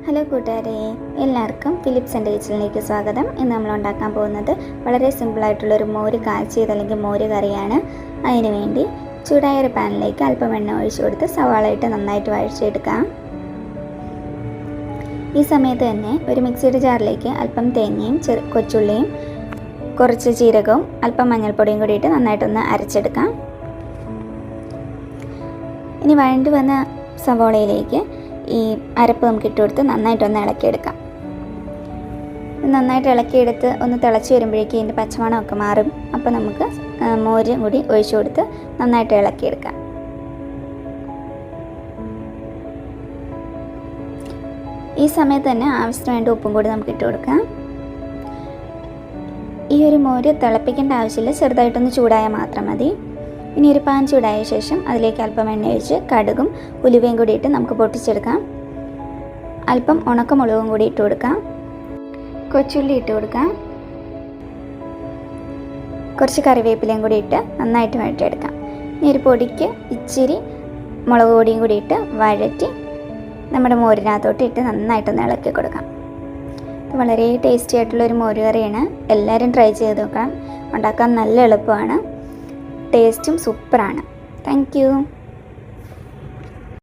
Hello കൂട്ടുകാരെ, എല്ലാവർക്കും Philips and കിച്ചണിലേക്ക് സ്വാഗതം. ഇന്ന് നമ്മൾ ഉണ്ടാക്കാൻ പോകുന്നത് വളരെ സിമ്പിളായിട്ടുള്ളൊരു മോര് കാച്ചിയത് അല്ലെങ്കിൽ മോര് കറിയാണ്. അതിന് വേണ്ടി ചൂടായ ഒരു പാനിലേക്ക് അല്പം എണ്ണ ഒഴിച്ചു കൊടുത്ത് സവാള ഇട്ട് നന്നായിട്ട് വഴച്ചെടുക്കാം. ഈ സമയത്ത് തന്നെ ഒരു മിക്സിയുടെ ജാറിലേക്ക് അല്പം തേങ്ങയും കൊച്ചുള്ളിയും കുറച്ച് ജീരകവും അല്പം മഞ്ഞൾപ്പൊടിയും കൂടി ഇട്ട് നന്നായിട്ടൊന്ന് അരച്ചെടുക്കാം. ഇനി വഴണ്ടി വന്ന സവാളയിലേക്ക് ഈ അരപ്പ് നമുക്ക് ഇട്ട് കൊടുത്ത് നന്നായിട്ടൊന്ന് ഇളക്കിയെടുക്കാം. നന്നായിട്ട് ഇളക്കിയെടുത്ത് ഒന്ന് തിളച്ച് വരുമ്പോഴേക്കും ഇതിൻ്റെ പച്ചമണമൊക്കെ മാറും. അപ്പോൾ നമുക്ക് മോരും കൂടി ഒഴിച്ചു കൊടുത്ത് നന്നായിട്ട് ഇളക്കിയെടുക്കാം. ഈ സമയത്ത് തന്നെ ആവശ്യത്തിന് വേണ്ട ഉപ്പും കൂടി നമുക്ക് ഇട്ട് കൊടുക്കാം. ഈ ഒരു മോര് തിളപ്പിക്കേണ്ട ആവശ്യമില്ല, ചെറുതായിട്ടൊന്ന് ചൂടായാൽ മാത്രം മതി. ഇനി ഒരു പാൻ ചൂടായ ശേഷം അതിലേക്ക് അല്പം എണ്ണ ഒഴിച്ച് കടുകും ഉലുവയും കൂടി ഇട്ട് നമുക്ക് പൊട്ടിച്ചെടുക്കാം. അല്പം ഉണക്കമുളകും കൂടി ഇട്ട് കൊടുക്കാം. കൊച്ചുള്ളി ഇട്ട് കൊടുക്കാം. കുറച്ച് കറിവേപ്പിലയും കൂടി ഇട്ട് നന്നായിട്ട് വഴറ്റിയെടുക്കാം. ഇനി ഒരു പൊടിക്ക് ഇച്ചിരി മുളക് പൊടിയും കൂടി ഇട്ട് വഴറ്റി നമ്മുടെ മോരിനകത്തോട്ട് ഇട്ട് നന്നായിട്ടൊന്ന് ഇളക്കി കൊടുക്കാം. വളരെ ടേസ്റ്റി ആയിട്ടുള്ളൊരു മോര് കറിയാണ്. എല്ലാവരും ട്രൈ ചെയ്ത് നോക്കണം. ഉണ്ടാക്കാൻ നല്ല എളുപ്പമാണ്, ടേസ്റ്റും സൂപ്പറാണ്. Thank you.